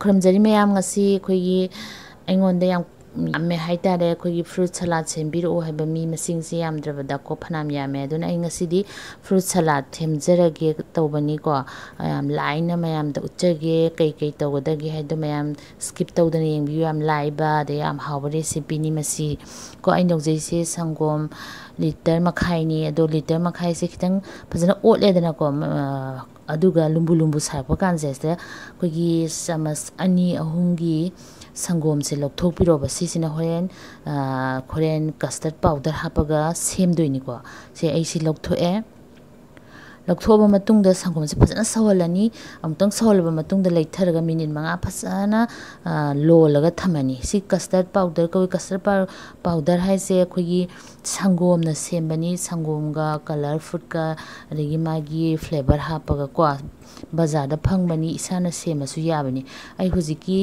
ꯈꯨꯔꯨꯝꯖꯔꯤ ꯃꯌꯥꯝ ꯉꯁꯤ ꯑꯩꯈꯣꯏꯒꯤ ꯑꯩꯉꯣꯟꯗ ꯌꯥꯝꯃꯦ ꯍꯥꯏꯇꯥꯔꯦ ꯑꯩꯈꯣꯏꯒꯤ ꯐ꯭ꯔꯨꯠ ꯁꯂꯥꯗ ꯁꯦꯝꯕꯤꯔꯛꯑꯣ ꯍꯥꯏꯕ ꯃꯤ ꯃꯁꯤꯡꯁꯦ ꯌꯥꯝꯗ꯭ꯔꯕꯗꯀꯣ ꯐꯅꯌꯥꯝ ꯌꯥꯝꯃꯦ ꯑꯗꯨꯅ ꯑꯩ ꯉꯁꯤꯗꯤ ꯐ꯭ꯔꯨꯠ ꯁꯂꯥꯗ ꯁꯦꯝꯖꯔꯒꯦ ꯇꯧꯕꯅꯤꯀꯣ ꯌꯥꯝ ꯂꯥꯏꯅ ꯃꯌꯥꯝꯗ ꯎꯠꯆꯒꯦ ꯀꯩ ꯇꯧꯒꯗꯒꯦ ꯍꯥꯏꯗꯣ ꯃꯌꯥꯝ ꯁ꯭ꯀꯤꯞ ꯇꯧꯗꯅ ꯌꯦꯡꯕꯤꯌꯨ ꯌꯥꯝ ꯂꯥꯏꯕ ꯑꯗꯩ ꯌꯥꯝ ꯍꯥꯎꯕ ꯔꯦꯁꯤꯄꯤꯅꯤ ꯃꯁꯤ ꯀꯣ ꯑꯩꯅ ꯂꯧꯖꯩꯁꯦ ꯁꯪꯒꯣꯝ ꯂꯤꯇꯔ ꯃꯈꯥꯏꯅꯤ ꯑꯗꯣ ꯂꯤꯇꯔ ꯃꯈꯥꯏꯁꯦ ꯈꯤꯇꯪ ꯐꯖꯅ ꯑꯣꯠꯂꯦꯗꯅꯀꯣ ꯑꯗꯨꯒ ꯂꯨꯝꯕꯨ ꯁꯥꯔꯛꯄ ꯀꯥꯟꯁꯤꯗ ꯑꯩꯈꯣꯏꯒꯤ ꯆꯃꯁ 2-3ꯒꯤ ꯁꯪꯒꯣꯝꯁꯦ ꯂꯧꯊꯣꯛꯄꯤꯔꯣꯕ ꯁꯤꯁꯤꯅ ꯍꯣꯔꯦꯟ ꯀꯁꯇꯔꯗ ꯄꯥꯎꯗꯔ ꯍꯥꯞꯄꯒ ꯁꯦꯝꯗꯣꯏꯅꯤꯀꯣ ꯁꯤ ꯑꯩ ꯂꯧꯊꯣꯛꯑꯦ ꯂꯧꯊꯣꯛꯑꯕ ꯃꯇꯨꯡꯗ ꯁꯪꯒꯣꯝꯁꯦ ꯐꯖꯅ ꯁꯧꯍꯜꯂꯅꯤ ꯑꯃꯨꯛꯇꯪ ꯁꯧꯍꯜꯂꯕ ꯃꯇꯨꯡꯗ ꯂꯩꯊꯔꯒ ꯃꯤꯅꯤꯠ 5 ꯐꯖꯅ ꯂꯣꯜꯂꯒ ꯊꯝꯃꯅꯤ ꯁꯤ ꯀꯁꯇꯔꯗ ꯄꯥꯎꯗꯔ ꯀꯧꯏ ꯀꯁꯇꯔꯗ ꯄꯥꯎꯗꯔ ꯍꯥꯏꯁꯦ ꯑꯩꯈꯣꯏꯒꯤ ꯁꯪꯒꯣꯝꯅ ꯁꯦꯝꯕꯅꯤ ꯁꯪꯒꯣꯝꯒ ꯀꯂꯔ ꯐꯨꯗꯀ ꯑꯗꯒꯤ ꯃꯥꯒꯤ ꯐ꯭ꯂꯦꯕꯔ ꯍꯥꯞꯄꯒꯀꯣ ꯕꯖꯥꯔꯗ ꯐꯪꯕꯅꯤ ꯏꯁꯥꯅ ꯁꯦꯝꯃꯁꯨ ꯌꯥꯕꯅꯤ ꯑꯩ ꯍꯧꯖꯤꯛꯀꯤ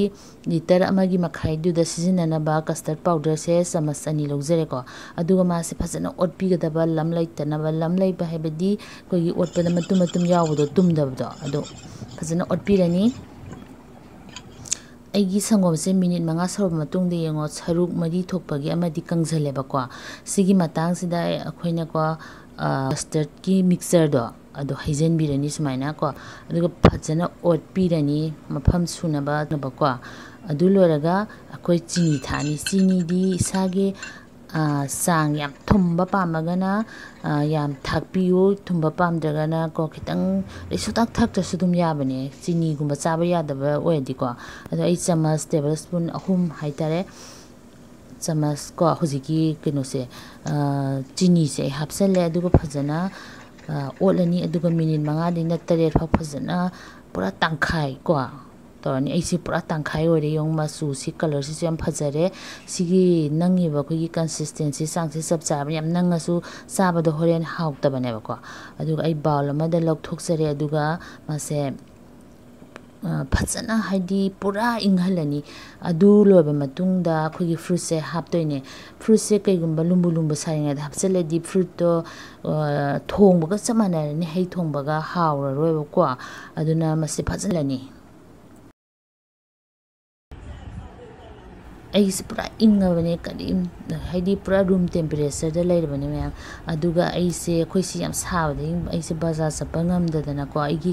ꯂꯤꯇꯔ 1.5ꯗꯨꯗ ꯁꯤꯖꯤꯟꯅꯅꯕ ꯀꯁꯇꯔꯗ ꯄꯥꯎꯗꯔꯁꯦ ꯆꯃꯁ 2 ꯂꯧꯖꯔꯦꯀꯣ ꯑꯗꯨꯒ ꯃꯥꯁꯦ ꯐꯖꯅ ꯑꯣꯠꯄꯤꯒꯗꯕ ꯂꯝ ꯂꯩꯇꯅꯕ ꯂꯝ ꯂꯩꯕ ꯍꯥꯏꯕꯗꯤ ꯑꯩꯈꯣꯏꯒꯤ ꯑꯣꯠꯄꯗ ꯃꯇꯨꯝ ꯌꯥꯎꯕꯗꯣ ꯇꯨꯝꯗꯕꯗꯣ ꯑꯗꯣ ꯐꯖꯅ ꯑꯣꯠꯄꯤꯔꯅꯤ ꯑꯩꯒꯤ ꯁꯪꯒꯣꯝꯁꯦ ꯃꯤꯅꯤꯠ 5 ꯁꯧꯔꯕ ꯃꯇꯨꯡꯗ ꯌꯦꯡꯉꯣ ꯁꯔꯨꯛ 4 ꯊꯣꯛꯄꯒꯤ ꯑꯃꯗꯤ ꯀꯪꯁꯤꯜꯂꯦꯕꯀꯣ ꯁꯤꯒꯤ ꯃꯇꯥꯡꯁꯤꯗ ꯑꯩꯈꯣꯏꯅꯀꯣ ꯀꯁꯇꯔꯗꯀꯤ ꯃꯤꯛꯁꯆꯔꯗꯣ ꯑꯗꯣ ꯍꯩꯖꯤꯟꯕꯤꯔꯅꯤ ꯁꯨꯃꯥꯏꯅ ꯀꯣ ꯑꯗꯨꯒ ꯐꯖꯅ ꯑꯣꯠꯄꯤꯔꯅꯤ ꯃꯐꯝ ꯁꯨꯅꯕꯀꯣ ꯑꯗꯨ ꯂꯣꯏꯔꯒ ꯑꯩꯈꯣꯏ ꯆꯤꯅꯤ ꯊꯥꯛꯑꯅꯤ ꯆꯤꯅꯤꯗꯤ ꯏꯁꯥꯒꯤ ꯆꯥꯡ ꯌꯥꯝ ꯊꯨꯝꯕ ꯄꯥꯝꯃꯒꯅ ꯌꯥꯝ ꯊꯥꯛꯄꯤꯌꯨ ꯊꯨꯝꯕ ꯄꯥꯝꯗ꯭ꯔꯒꯅ ꯀꯣ ꯈꯤꯇꯪ ꯁꯨꯡꯊꯥꯛ ꯊꯥꯛꯇ꯭ꯔꯁꯨ ꯑꯗꯨꯝ ꯌꯥꯕꯅꯦ ꯆꯤꯅꯤꯒꯨꯝꯕ ꯆꯥꯕ ꯌꯥꯗꯕ ꯑꯣꯏꯔꯗꯤꯀꯣ ꯑꯗꯣ ꯑꯩ ꯆꯃꯁ ꯇꯦꯕꯜ ꯁ꯭ꯄꯨꯟ 3 ꯍꯥꯏꯇꯥꯔꯦ ꯆꯃꯁ ꯀꯣ ꯍꯧꯖꯤꯛꯀꯤ ꯀꯩꯅꯣꯁꯦ ꯆꯤꯅꯤꯁꯦ ꯑꯩ ꯍꯥꯞꯆꯜꯂꯦ ꯑꯗꯨꯒ ꯐꯖꯅ ꯑꯣꯠꯂꯅꯤ ꯑꯗꯨꯒ ꯃꯤꯅꯤꯠ 5ꯗꯩꯅ 8 ꯐꯥꯎ ꯐꯖꯅ ꯄꯨꯔꯥ ꯇꯪꯈꯥꯏ ꯀꯣ ꯇꯧꯔꯅꯤ ꯑꯩꯁꯤ ꯄꯨꯔꯥ ꯇꯪꯈꯥꯏ ꯑꯣꯏꯔꯦ ꯌꯦꯡꯉꯨ ꯃꯆꯨꯁꯤ ꯀꯂꯔꯁꯤꯁꯨ ꯌꯥꯝ ꯐꯖꯔꯦ ꯁꯤꯒꯤ ꯅꯪꯉꯤꯕ ꯑꯩꯈꯣꯏꯒꯤ ꯀꯟꯁꯤꯁꯇꯦꯟꯁꯤ ꯆꯥꯡꯁꯤ ꯆꯞ ꯆꯥꯕꯅꯤ ꯌꯥꯝ ꯅꯪꯉꯁꯨ ꯆꯥꯕꯗ ꯍꯣꯔꯦꯟ ꯍꯥꯎꯇꯕꯅꯦꯕꯀꯣ ꯑꯗꯨꯒ ꯑꯩ ꯕꯥꯎꯜ ꯑꯃꯗ ꯂꯧꯊꯣꯛꯆꯔꯦ ꯑꯗꯨꯒ ꯃꯥꯁꯦ ꯐꯖꯅ ꯍꯥꯏꯗꯤ ꯄꯨꯔꯥ ꯏꯪꯍꯜꯂꯅꯤ ꯑꯗꯨ ꯂꯣꯏꯕ ꯃꯇꯨꯡꯗ ꯑꯩꯈꯣꯏꯒꯤ ꯐ꯭ꯔꯨꯠꯁꯦ ꯍꯥꯞꯇꯣꯏꯅꯦ ꯐ꯭ꯔꯨꯠꯁꯦ ꯀꯩꯒꯨꯝꯕ ꯂꯨꯝꯕꯨ ꯁꯥꯔꯤꯉꯩꯗ ꯍꯥꯞꯆꯤꯜꯂꯗꯤ ꯐ꯭ꯔꯨꯠꯇꯣ ꯊꯣꯡꯕꯒ ꯆꯞ ꯃꯥꯟꯅꯔꯅꯤ ꯍꯩ ꯊꯣꯡꯕꯒ ꯍꯥꯎꯔꯔꯣꯏꯕꯀꯣ ꯑꯗꯨꯅ ꯃꯁꯤ ꯐꯖꯜꯂꯅꯤ ꯑꯩꯒꯤꯁꯦ ꯄꯨꯔꯥ ꯏꯪꯉꯕꯅꯦ ꯍꯥꯏꯗꯤ ꯄꯨꯔꯥ ꯔꯨꯝ ꯇꯦꯝꯄꯔꯦꯆꯔꯗ ꯂꯩꯔꯕꯅꯦ ꯃꯌꯥꯝ ꯑꯗꯨꯒ ꯑꯩꯈꯣꯏꯁꯤ ꯌꯥꯝ ꯁꯥꯕꯗꯒꯤ ꯑꯩꯁꯦ ꯕꯖꯥꯔ ꯆꯠꯄ ꯉꯝꯗꯗꯅꯀꯣ ꯑꯩꯒꯤ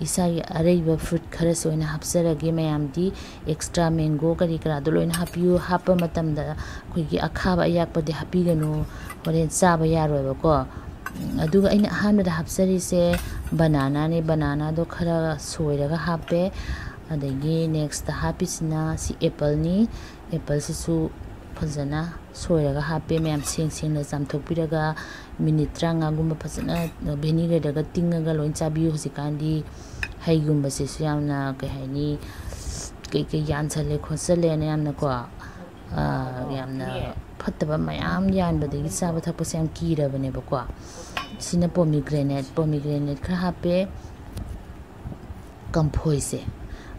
ꯏꯁꯥꯒꯤ ꯑꯔꯩꯕ ꯐ꯭ꯔꯨꯠ ꯈꯔꯁꯨ ꯑꯣꯏꯅ ꯍꯥꯞꯆꯔꯒꯦ ꯃꯌꯥꯝꯗꯤ ꯑꯦꯛꯁꯇ꯭ꯔꯥ ꯃꯦꯡꯒꯣ ꯀꯔꯥꯗꯣ ꯂꯣꯏꯅ ꯍꯥꯞꯄꯤꯌꯨ ꯍꯥꯞꯄ ꯃꯇꯝꯗ ꯑꯩꯈꯣꯏꯒꯤ ꯑꯈꯥꯕ ꯑꯌꯥꯛꯄꯗꯤ ꯍꯥꯞꯄꯤꯒꯅꯨ ꯍꯣꯔꯦꯟ ꯆꯥꯕ ꯌꯥꯔꯣꯏꯕꯀꯣ ꯑꯗꯨꯒ ꯑꯩꯅ ꯑꯍꯥꯟꯕꯗ ꯍꯥꯞꯆꯔꯤꯁꯦ ꯕꯅꯥꯅꯥꯅꯦ ꯕꯅꯥꯅꯥꯗꯣ ꯈꯔ ꯁꯣꯏꯔꯒ ꯍꯥꯞꯄꯦ ꯑꯗꯒꯤ ꯅꯦꯛꯁꯇ ꯍꯥꯞꯄꯤꯁꯤꯅ ꯁꯤ ꯑꯦꯄꯜꯅꯤ ꯑꯦꯄꯜꯁꯤꯁꯨ ꯐꯖꯅ ꯁꯣꯏꯔꯒ ꯍꯥꯞꯄꯦ ꯃꯌꯥꯝ ꯁꯦꯡꯅ ꯆꯥꯝꯊꯣꯛꯄꯤꯔꯒ ꯃꯤꯅꯤꯠ 30ꯒꯨꯝꯕ ꯐꯖꯅ ꯚꯦꯅꯤꯒꯔꯗꯒ ꯇꯤꯡꯉꯒ ꯂꯣꯏ ꯆꯥꯕꯤꯌꯨ ꯍꯧꯖꯤꯛꯀꯥꯟꯗꯤ ꯍꯩꯒꯨꯝꯕꯁꯤꯁꯨ ꯌꯥꯝꯅ ꯀꯩ ꯍꯥꯏꯅꯤ ꯀꯩ ꯌꯥꯟꯁꯜꯂꯦ ꯈꯣꯠꯆꯜꯂꯦꯅ ꯌꯥꯝꯅꯀꯣ ꯌꯥꯝꯅ ꯐꯠꯇꯕ ꯃꯌꯥꯝ ꯌꯥꯟꯕꯗꯒꯤ ꯆꯥꯕ ꯊꯛꯄꯁꯦ ꯌꯥꯝ ꯀꯤꯔꯕꯅꯦꯕꯀꯣ ꯁꯤꯅ ꯄꯣꯃꯤꯒ꯭ꯔꯦꯅꯦꯠ ꯈꯔ ꯍꯥꯞꯄꯦ ꯀꯝꯐꯣꯏꯁꯦ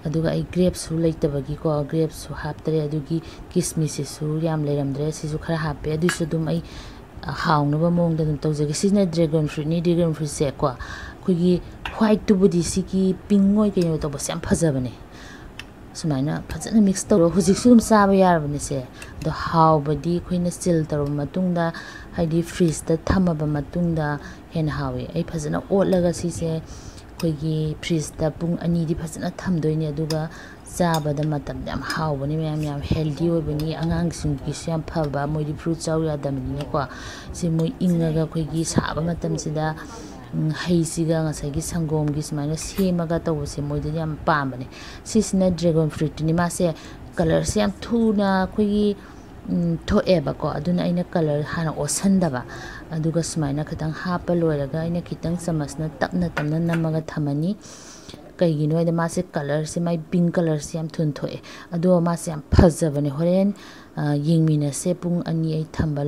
ꯑꯗꯨꯒ ꯑꯩ ꯒ꯭ꯔꯦꯞꯁꯨ ꯂꯩꯇꯕꯒꯤꯀꯣ ꯒ꯭ꯔꯦꯞꯁꯨ ꯍꯥꯞꯇꯔꯦ ꯑꯗꯨꯒꯤ ꯀꯤꯁꯃꯤꯁꯁꯤꯁꯨ ꯌꯥꯝ ꯂꯩꯔꯝꯗ꯭ꯔꯦ ꯁꯤꯁꯨ ꯈꯔ ꯍꯥꯞꯄꯦ ꯑꯗꯨꯁꯨ ꯑꯗꯨꯝ ꯑꯩ ꯍꯥꯎꯅꯕ ꯃꯑꯣꯡꯗ ꯑꯗꯨꯝ ꯇꯧꯖꯒꯦ ꯁꯤꯅ ꯗ꯭ꯔꯦꯒꯟ ꯐ꯭ꯔꯨꯏꯠꯅꯤ ꯗ꯭ꯔꯦꯒꯟ ꯐ꯭ꯔꯨꯏꯠꯁꯦ ꯀꯣ ꯑꯩꯈꯣꯏꯒꯤ ꯍ꯭ꯋꯥꯏꯠꯇꯨꯕꯨꯗꯤ ꯁꯤꯒꯤ ꯄꯤꯡ ꯑꯣꯏ ꯀꯩꯅꯣ ꯇꯧꯕꯁꯦ ꯌꯥꯝ ꯐꯖꯕꯅꯦ ꯁꯨꯃꯥꯏꯅ ꯐꯖꯅ ꯃꯤꯛꯁ ꯇꯧꯔ ꯍꯧꯖꯤꯛꯁꯨ ꯑꯗꯨꯝ ꯆꯥꯕ ꯌꯥꯔꯕꯅꯤꯁꯦ ꯑꯗꯣ ꯍꯥꯎꯕꯗꯤ ꯑꯩꯈꯣꯏꯅ ꯆꯤꯜ ꯇꯧꯔꯕ ꯃꯇꯨꯡꯗ ꯍꯥꯏꯗꯤ ꯐ꯭ꯔꯤꯖꯇ ꯊꯝꯃꯕ ꯃꯇꯨꯡꯗ ꯍꯦꯟꯅ ꯍꯥꯎꯋꯤ ꯑꯩ ꯐꯖꯅ ꯑꯣꯠꯂꯒ ꯁꯤꯁꯦ ꯑꯩꯈꯣꯏꯒꯤ ꯐ꯭ꯔꯤꯖꯇ ꯄꯨꯡ 2ꯗꯤ ꯐꯖꯅ ꯊꯝꯗꯣꯏꯅꯦ ꯑꯗꯨꯒ ꯆꯥꯕꯗ ꯃꯇꯝꯗ ꯌꯥꯝ ꯍꯥꯎꯕꯅꯤ ꯃꯌꯥꯝ ꯌꯥꯝ ꯍꯦꯜꯗꯤ ꯑꯣꯏꯕꯅꯤ ꯑꯉꯥꯡꯁꯤꯡꯒꯤꯁꯨ ꯌꯥꯝ ꯐꯕ ꯃꯣꯏꯗꯤ ꯐ꯭ꯔꯨꯠ ꯆꯥꯎ ꯌꯥꯗꯕꯅꯤꯅꯀꯣ ꯁꯤ ꯃꯣꯏ ꯏꯪꯉꯒ ꯑꯩꯈꯣꯏꯒꯤ ꯁꯥꯕ ꯃꯇꯝꯁꯤꯗ ꯍꯩꯁꯤꯒ ꯉꯁꯥꯏꯒꯤ ꯁꯪꯒꯣꯝꯒꯤ ꯁꯨꯃꯥꯏꯅ ꯁꯦꯝꯃꯒ ꯇꯧꯕꯁꯦ ꯃꯣꯏꯗꯗꯤ ꯌꯥꯝ ꯄꯥꯝꯕꯅꯦ ꯁꯤꯁꯤꯅ ꯗ꯭ꯔꯦꯒꯟ ꯐ꯭ꯔꯨꯏꯠꯇꯨꯅꯤ ꯃꯥꯁꯦ ꯀꯂꯔꯁꯦ ꯌꯥꯝ ꯊꯨꯅ ꯑꯩꯈꯣꯏꯒꯤ ꯊꯣꯛꯑꯦꯕꯀꯣ ꯑꯗꯨꯅ ꯑꯩꯅ ꯀꯂꯔ ꯍꯥꯟꯅ ꯑꯣꯠꯁꯟꯗꯕ ꯑꯗꯨꯒ ꯁꯨꯃꯥꯏꯅ ꯈꯤꯇꯪ ꯍꯥꯞꯄ ꯂꯣꯏꯔꯒ ꯑꯩꯅ ꯈꯤꯇꯪ ꯆꯃꯁꯅ ꯇꯞꯅ ꯅꯝꯃꯒ ꯊꯝꯃꯅꯤ ꯀꯩꯒꯤꯅꯣ ꯍꯥꯏꯗ ꯃꯥꯁꯦ ꯀꯂꯔꯁꯦ ꯃꯥꯏ ꯄꯤꯡ ꯀꯂꯔꯁꯦ ꯌꯥꯝ ꯊꯨꯅ ꯊꯣꯛꯑꯦ ꯑꯗꯣ ꯃꯥꯁꯦ ꯌꯥꯝ ꯐꯖꯕꯅꯦ ꯍꯣꯔꯦꯟ ꯌꯦꯡꯃꯤꯟꯅꯁꯦ ꯄꯨꯡ 2 ꯑꯩ ꯊꯝꯕ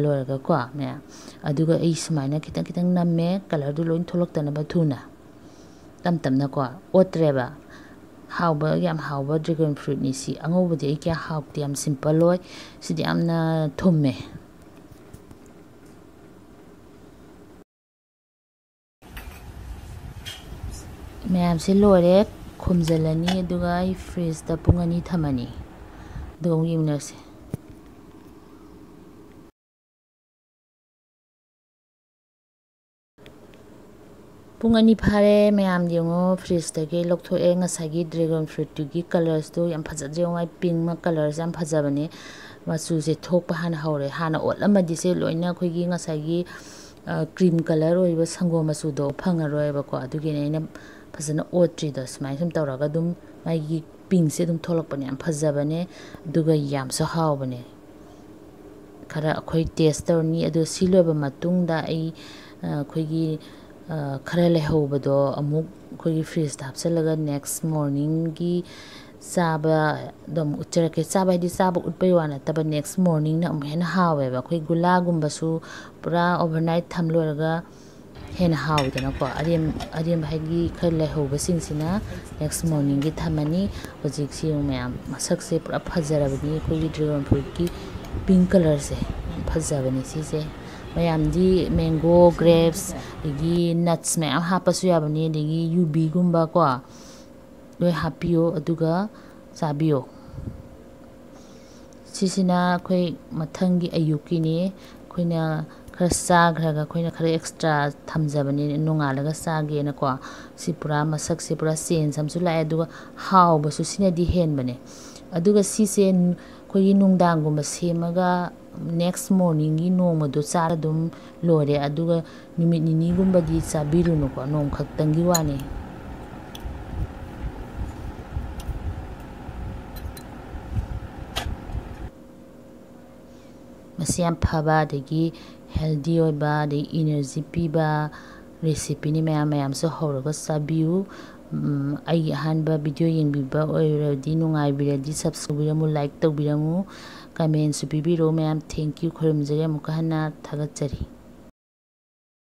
ꯂꯣꯏꯔꯒꯀꯣ ꯃꯌꯥꯝ ꯑꯗꯨꯒ ꯑꯩ ꯁꯨꯃꯥꯏꯅ ꯈꯤꯇꯪ ꯅꯝꯃꯦ ꯀꯂꯔꯗꯨ ꯂꯣꯏ ꯊꯣꯛꯂꯛꯇꯅꯕ ꯊꯨꯅ ꯇꯞꯅꯀꯣ ꯑꯣꯠꯇ꯭ꯔꯦꯕ ꯌꯥꯝ ꯍꯥꯎꯕ ꯗ꯭ꯔꯦꯒꯟ ꯐ꯭ꯔꯨꯏꯠꯅꯤ ꯁꯤ ꯑꯉꯧꯕꯗꯤ ꯑꯩ ꯀꯌꯥ ꯍꯥꯎꯇꯦ ꯌꯥꯝ ꯁꯤꯝꯄꯜ ꯑꯣꯏ ꯁꯤꯗꯤ ꯌꯥꯝꯅ ꯊꯨꯝꯃꯦ ꯃꯌꯥꯝꯁꯦ ꯂꯣꯏꯔꯦ ꯈꯣꯝꯖꯤꯜꯂꯅꯤ ꯑꯗꯨꯒ ꯑꯩ ꯐ꯭ꯔꯤꯖꯇ ꯄꯨꯡ 2 ꯊꯝꯃꯅꯤ ꯑꯗꯨꯒ ꯑꯃꯨꯛ ꯌꯦꯡꯃꯤꯟꯅꯔꯁꯦ ꯄꯨꯡ 2 ꯐꯥꯔꯦ ꯃꯌꯥꯝ ꯌꯦꯡꯉꯣ ꯐ꯭ꯔꯤꯖꯇꯒꯤ ꯂꯧꯊꯣꯛꯑꯦ ꯉꯁꯥꯏꯒꯤ ꯗ꯭ꯔꯦꯒꯟ ꯐ꯭ꯔꯨꯏꯠꯇꯨꯒꯤ ꯀꯂꯔꯁꯇꯨ ꯌꯥꯝ ꯐꯖꯗ꯭ꯔꯦ ꯃꯥꯏ ꯄꯤꯡ ꯀꯂꯔꯁꯦ ꯌꯥꯝ ꯐꯖꯕꯅꯦ ꯃꯆꯨꯁꯦ ꯊꯣꯛꯄ ꯍꯥꯟꯅ ꯍꯧꯔꯦ ꯍꯥꯟꯅ ꯑꯣꯠꯂꯝꯃꯗꯤ ꯁꯦ ꯂꯣꯏꯅ ꯑꯩꯈꯣꯏꯒꯤ ꯉꯁꯥꯏꯒꯤ ꯀ꯭ꯔꯤꯝ ꯀꯂꯔ ꯑꯣꯏꯕ ꯁꯪꯒꯣꯝ ꯃꯆꯨꯗꯣ ꯐꯪꯉꯔꯣꯏꯕꯀꯣ ꯑꯗꯨꯒꯤꯅꯦ ꯑꯩꯅ ꯐꯖꯅ ꯑꯣꯠꯇ꯭ꯔꯤꯗꯣ ꯁꯨꯃꯥꯏꯅ ꯁꯨꯝ ꯇꯧꯔꯒ ꯑꯗꯨꯝ ꯃꯥꯒꯤ ꯄꯤꯡꯁꯦ ꯑꯗꯨꯝ ꯊꯣꯛꯂꯛꯄꯅꯦ ꯌꯥꯝ ꯐꯖꯕꯅꯦ ꯑꯗꯨꯒ ꯌꯥꯝꯁꯨ ꯍꯥꯎꯕꯅꯦ ꯈꯔ ꯑꯩꯈꯣꯏ ꯇꯦꯁ ꯇꯧꯔꯅꯤ ꯑꯗꯣ ꯁꯤ ꯂꯣꯏꯕ ꯃꯇꯨꯡꯗ ꯑꯩ ꯑꯩꯈꯣꯏꯒꯤ ꯈꯔ ꯂꯩꯍꯧꯕꯗꯣ ꯑꯃꯨꯛ ꯑꯩꯈꯣꯏꯒꯤ ꯐ꯭ꯔꯤꯖꯇ ꯍꯥꯞꯆꯤꯜꯂꯒ ꯅꯦꯛꯁ ꯃꯣꯔꯅꯤꯡꯒꯤ ꯆꯥꯕꯗꯣ ꯑꯃꯨꯛ ꯎꯠꯆꯔꯛꯀꯦ ꯆꯥꯕ ꯍꯥꯏꯗꯤ ꯆꯥꯕ ꯎꯠꯄꯩ ꯋꯥ ꯅꯠꯇꯕ ꯅꯦꯛꯁ ꯃꯣꯔꯅꯤꯡꯅ ꯑꯃꯨꯛ ꯍꯦꯟꯅ ꯍꯥꯎꯋꯦꯕ ꯑꯩꯈꯣꯏ ꯒꯨꯂꯥꯒꯨꯝꯕꯁꯨ ꯄꯨꯔꯥ ꯑꯣꯚꯔꯅꯥꯏꯠ ꯊꯝ ꯂꯣꯏꯔꯒ ꯍꯦꯟꯅ ꯍꯥꯎꯋꯤꯗꯅꯀꯣ ꯑꯔꯦꯝꯕ ꯍꯥꯏꯗꯤ ꯈꯔ ꯂꯩꯍꯧꯕꯁꯤꯡꯁꯤꯅ ꯅꯦꯛꯁ ꯃꯣꯔꯅꯤꯡꯒꯤ ꯊꯝꯃꯅꯤ ꯍꯧꯖꯤꯛꯁꯤ ꯃꯌꯥꯝ ꯃꯁꯛꯁꯦ ꯄꯨꯔꯥ ꯐꯖꯔꯕꯅꯤ ꯑꯩꯈꯣꯏꯒꯤ ꯗ꯭ꯔꯦꯒꯟ ꯐ꯭ꯔꯨꯏꯠꯀꯤ ꯄꯤꯡ ꯀꯂꯔꯁꯦ ꯐꯖꯕꯅꯦ ꯁꯤꯁꯦ ꯃꯌꯥꯝꯗꯤ ꯃꯦꯡꯒꯣ ꯒ꯭ꯔꯦꯞꯁ ꯑꯗꯒꯤ ꯅꯠꯁ ꯃꯌꯥꯝ ꯍꯥꯞꯄꯁꯨ ꯌꯥꯕꯅꯤ ꯑꯗꯒꯤ ꯌꯨꯕꯤꯒꯨꯝꯕ ꯀꯣ ꯂꯣꯏ ꯍꯥꯞꯄꯤꯌꯣ ꯑꯗꯨꯒ ꯆꯥꯕꯤꯌꯣ ꯁꯤꯁꯤꯅ ꯑꯩꯈꯣꯏ ꯃꯊꯪꯒꯤ ꯑꯌꯨꯛꯀꯤꯅꯤ ꯑꯩꯈꯣꯏꯅ ꯈꯔ ꯆꯥꯈ꯭ꯔꯒ ꯑꯩꯈꯣꯏꯅ ꯈꯔ ꯑꯦꯛꯁꯇ꯭ꯔꯥ ꯊꯝꯖꯕꯅꯤ ꯅꯣꯡꯉꯥꯜꯂꯒ ꯆꯥꯒꯦꯅꯀꯣ ꯁꯤ ꯄꯨꯔꯥ ꯃꯁꯛꯁꯦ ꯄꯨꯔꯥ ꯆꯦꯟꯖ ꯑꯃꯁꯨ ꯂꯥꯛꯑꯦ ꯑꯗꯨꯒ ꯍꯥꯎꯕꯁꯨ ꯁꯤꯅꯗꯤ ꯍꯦꯟꯕꯅꯦ ꯑꯗꯨꯒ ꯁꯤꯁꯦ ꯑꯩꯈꯣꯏꯒꯤ ꯅꯨꯡꯗꯥꯡꯒꯨꯝꯕ ꯁꯦꯝꯃꯒ ꯅꯦꯛꯁ ꯃꯣꯔꯅꯤꯡꯒꯤ ꯅꯣꯡꯃꯗꯣ ꯆꯥꯔ ꯑꯗꯨꯝ ꯂꯣꯏꯔꯦ ꯑꯗꯨꯒ ꯅꯨꯃꯤꯠ ꯅꯤꯅꯤꯒꯨꯝꯕꯗꯤ ꯆꯥꯕꯤꯔꯨꯅꯨꯀꯣ ꯅꯣꯡ ꯈꯛꯇꯪꯒꯤ ꯋꯥꯅꯤ ꯃꯁꯤ ꯌꯥꯝ ꯐꯕ ꯑꯗꯒꯤ ꯍꯦꯜꯗꯤ ꯑꯣꯏꯕ ꯑꯗꯒꯤ ꯏꯅꯔꯖꯤ ꯄꯤꯕ ꯔꯦꯁꯤꯄꯤꯅꯤ ꯃꯌꯥꯝꯁꯨ ꯍꯧꯔꯒ ꯆꯥꯕꯤꯌꯨ ꯑꯩꯒꯤ ꯑꯍꯥꯟꯕ ꯚꯤꯗꯤꯑꯣ ꯌꯦꯡꯕꯤꯕ ꯑꯣꯏꯔꯗꯤ ꯅꯨꯡꯉꯥꯏꯕꯤꯔꯗꯤ ꯁꯕꯁꯀ꯭ꯔꯥꯏꯕ ꯇꯧꯕꯤꯔꯝꯃꯨ ꯂꯥꯏꯛ ꯇꯧꯕꯤꯔꯝꯃꯨ ꯀꯃꯦꯟꯁꯨ ꯄꯤꯕꯤꯔꯛꯎ ꯃꯌꯥꯝ ꯊꯦꯡꯛ ꯌꯨ ꯈꯨꯔꯨꯝꯖꯔꯤ ꯑꯃꯨꯛꯀ ꯍꯟꯅ ꯊꯥꯒꯠꯆꯔꯤ